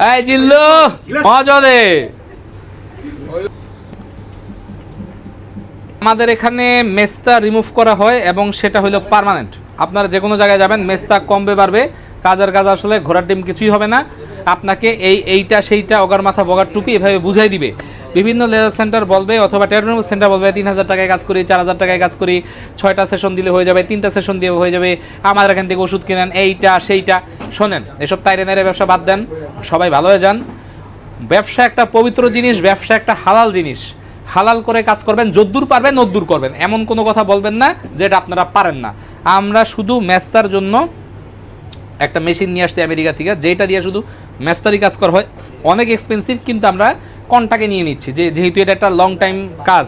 এই জিল্লু মজদে আমাদের এখানে মেস্তা রিমুভ করা হয় এবং সেটা হলো পার্মানেন্ট। আপনারা যে কোনো জায়গায় যাবেন মেস্তা কমবে বাড়বে, কাজের কাজ আসলে ঘোড়ার ডিম কিছুই হবে না। আপনাকে এইটা সেইটা অগার মাথা বগার টুপি এভাবে বুঝাই দিবে। বিভিন্ন লেজার সেন্টার বলবে অথবা টেরোনম সেন্টার বলবে 3000 টাকায় কাজ করি, 4000 টাকায় কাজ করি, 6টা সেশন দিলে হয়ে যাবে, 3টা সেশন দিয়ে হয়ে যাবে, আমাদের এখান থেকে ওষুধ কিনেন, এইটা সেইটা। শোনেন, এসব তাইরে নাইরে ব্যবসা বাদ দেন, সবাই ভালো হয়ে যান। ব্যবসা একটা পবিত্র জিনিস, ব্যবসা একটা হালাল জিনিস। হালাল করে কাজ করবেন, যদ্দূর পারবেন নদ্দূর করবেন, এমন কোনো কথা বলবেন না যেটা আপনারা পারেন না। আমরা শুধু মেস্তার জন্য একটা মেশিন নিয়ে আসছি আমেরিকা থেকে, যেটা দিয়ে শুধু মেস্তারি কাজ করা হয়। অনেক এক্সপেন্সিভ, কিন্তু আমরা কন্টাকে নিয়ে নিচ্ছি, যেহেতু এটা একটা লং টাইম কাজ,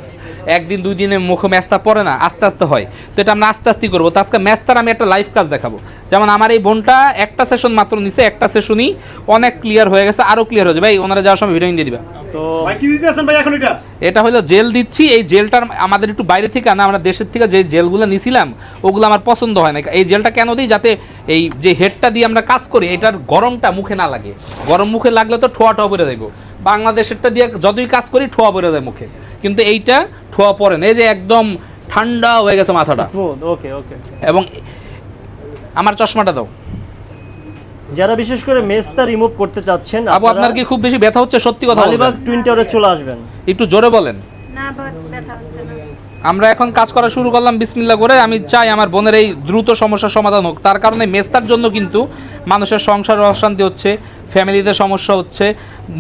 একদিন দুই দিনে মুখে মেস্তা পড়ে না, আস্তে আস্তে হয়। তো এটা আমরা আস্তে আস্তে করবো। তো আজকে মেস্তার আমি একটা লাইভ কাজ দেখাবো। যেমন আমার এই বোনটা একটা সেশন মাত্র নিছে, একটা সেশনই অনেক ক্লিয়ার হয়ে গেছে, আরও ক্লিয়ার হয়ে যাবে। ভাই ওনারা যাওয়ার সময় ভিডিও দিয়ে দিবা। তো ভাই কি দিতে আছেন ভাই এখন এটা হলো জেল দিচ্ছি। এই জেলটার আমাদের একটু বাইরে থেকে আনা, আমরা দেশের থেকে যে জেলগুলো নিছিলাম ওগুলো আমার পছন্দ হয় না। এই জেলটা কেন দিই, যাতে এই যে হেডটা দিয়ে আমরা কাজ করি এটার গরমটা মুখে না লাগে। গরম মুখে লাগলে তো ঠোয়া ঠোয়া পরে যাইব। বাংলাদেশেরটা দিয়ে যতই কাজ করি ঠোয়া পরে যায় মুখে, কিন্তু এইটা ঠোয়া পরে না। এই যে একদম ঠান্ডা হয়ে গেছে মাথাটা। ওকে ওকে। এবং আমার চশমাটা দাও। যারা বিশেষ করে মেস্তা রিমুভ করতে চাচ্ছেন, আপু আপনার কি খুব বেশি ব্যথা হচ্ছে? সত্যি কথা বলবেন। মালিবাগ টুইন টাওয়ারে চলে আসবেন। একটু জোরে বলেন। না ব্যথা হচ্ছে না। আমরা এখন কাজ করা শুরু করলাম বিসমিল্লাহ করে। আমি চাই আমার বোনের এই দ্রুত সমস্যার সমাধান হোক। তার কারণে মেস্তার জন্য কিন্তু মানুষের সংসার অশান্তি হচ্ছে, ফ্যামিলিতে সমস্যা হচ্ছে,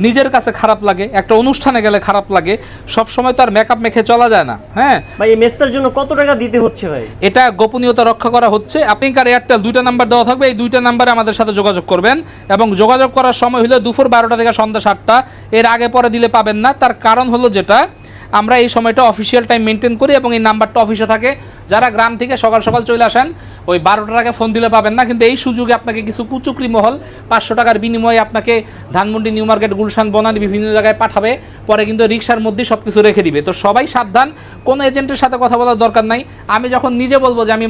নিজের কাছে খারাপ লাগে, একটা অনুষ্ঠানে গেলে খারাপ লাগে। সব সময় তো আর মেকআপ মেখে চলা যায় না। হ্যাঁ ভাই, এই মেস্তার জন্য কত টাকা দিতে হচ্ছে ভাই? এটা গোপনীয়তা রক্ষা করা হচ্ছে। আপনি কার এয়ারটেল 2টা নাম্বার দেওয়া থাকবে, এই 2টা নাম্বারে আমাদের সাথে যোগাযোগ করবেন। এবং যোগাযোগ করার সময় হলো দুপুর 12টা থেকে সন্ধ্যা 7টা, এর আগে পরে দিলে পাবেন না। তার কারণ হলো যেটা, আমরা এই সময়টা অফিসিয়াল টাইম মেনটেন করি এবং এই নাম্বারটা অফিসে থাকে। যারা গ্রাম থেকে সকাল সকাল চলে আসেন ওই 12টার আগে ফোন দিলে পাবেন না। কিন্তু এই সুযোগে আপনাকে কিছু কুচুকরি মহল 500 টাকার বিনিময়ে আপনাকে ধানমন্ডি, নিউ মার্কেট, গুলশান, বনানী বিভিন্ন জায়গায় পাঠাবে। পরে কিন্তু রিক্সার মধ্যে সব কিছু রেখে দিবে। তো সবাই সাবধান, কোনো এজেন্টের সাথে কথা বলার দরকার নাই। আমি যখন নিজে বলবো যে আমি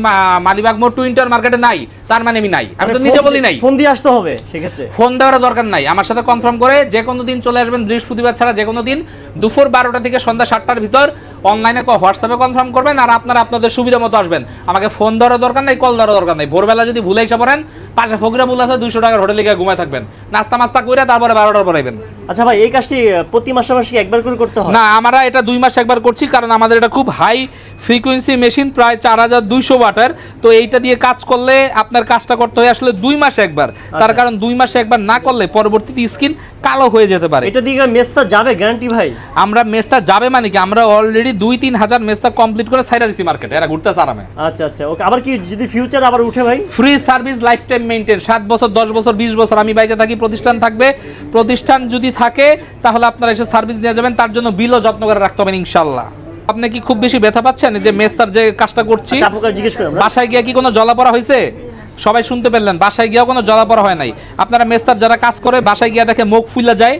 মালিবাগ মোড় টুইন টাওয়ার মার্কেটে নাই, তার মানে আমি নাই। আমি তো নিজে বলি নাই। ফোন দিয়ে আসতে হবে সেক্ষেত্রে। ফোন দেওয়ার দরকার নাই, আমার সাথে কনফার্ম করে যে কোনো দিন চলে আসবেন। বৃহস্পতিবার ছাড়া যে কোনো দিন দুপুর 12টা থেকে সন্ধ্যা 7টার ভিতর অনলাইনে হোয়াটসঅ্যাপে কনফার্ম করবেন। আর আপনারা আপনাদের সুবিধা মতো আসবেন। আমাকে ফোন দেওয়ার দরকার নাই, কল দেওয়ার দরকার নাই। ভোরবেলা যদি ভুলে এসে পড়েন, পাশে ফকিরা বলে আছে 200 টাকার হোটেলে গিয়ে ঘুমায় থাকবেন, নাস্তা মাস্তা করে তারপরে 12টার পর আইবেন। আচ্ছা ভাই, এই কাজটি প্রতি মাসে মাসে একবার করে করতে হয়? না, আমরা এটা 2 মাস একবার করছি, কারণ আমাদের এটা খুব হাই ফ্রিকোয়েন্সি মেশিন, প্রায় 4200 ওয়াটের। তো এইটা দিয়ে কাজ করলে আপনার কাজটা করতে হয় আসলে 2 মাসে একবার। তার কারণ 2 মাসে একবার না করলে পরবর্তীতে স্কিন কালো হয়ে যেতে পারে। এটা দিয়ে মেস্তা যাবে গ্যারান্টি ভাই? আমরা মেস্তা যাবে মানে কি, আমরা অলরেডি 2-3 হাজার মেস্তা কমপ্লিট করে ছাইরা দিছি মার্কেটে, এরা ঘুরতেছে আরামে। আচ্ছা আচ্ছা, ওকে। আবার কি যদি ফিউচার আবার উঠে ভাই? Free service, life time maintain, 7 বছর, 10 বছর, 20 বছর আমি বাইরে থাকি, প্রতিষ্ঠান থাকবে। প্রতিষ্ঠান যদি থাকে তাহলে আপনারা এসে সার্ভিস নিয়ে যাবেন, তার জন্য বিলও যত্ন করে রাখতে হবেন ইনশাআল্লাহ। আপনি কি খুব বেশি ব্যথা পাচ্ছেন যে মেস্তার যে কাজটা করছি? জিজ্ঞেস করেন, বাসায় গিয়ে কি কোনো জ্বলাপড়া হয়েছে? সবাই শুনতে পেলেন, বাসায় গিয়েও কোনো জ্বলাপড়া হয় নাই। আপনারা মেস্তার যারা কাজ করে বাসায় গিয়ে দেখে মুখ ফুলে যায়,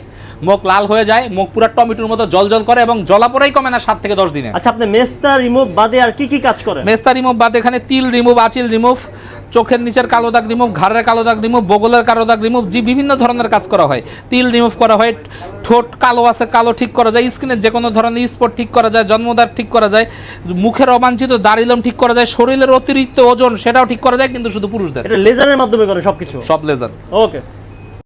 মুখ লাল হয়ে যায়, মুখ পুরো টমেটোর মতো জল জল করে এবং জ্বলাপড়াই কমে না 7 থেকে 10 দিনে। আচ্ছা, আপনি মেস্তা রিমুভ বাদে আর কি কি কাজ করেন? মেস্তা রিমুভ বাদে এখানে তিল রিমুভ, আঁচিল রিমুভ, চোখের নিচের কালো দাগ রিমুভ, ঘাড়ের কালো দাগ রিমুভ, বগলের কালো দাগ রিমুভ, বিভিন্ন ধরনের কাজ করা হয়। তিল রিমুভ করা হয়, ঠোঁট কালো আছে কালো ঠিক করা যায়, স্কিনের যে কোনো ধরনের স্পট ঠিক করা যায়, জন্মদাগ ঠিক করা যায়, মুখের অবাঞ্ছিত দাড়িলম ঠিক করা যায়, শরীরের অতিরিক্ত ওজন সেটাও ঠিক করা যায়, কিন্তু শুধু পুরুষদের। এটা লেজারের মাধ্যমে করে সবকিছু? সব লেজার। ওকে।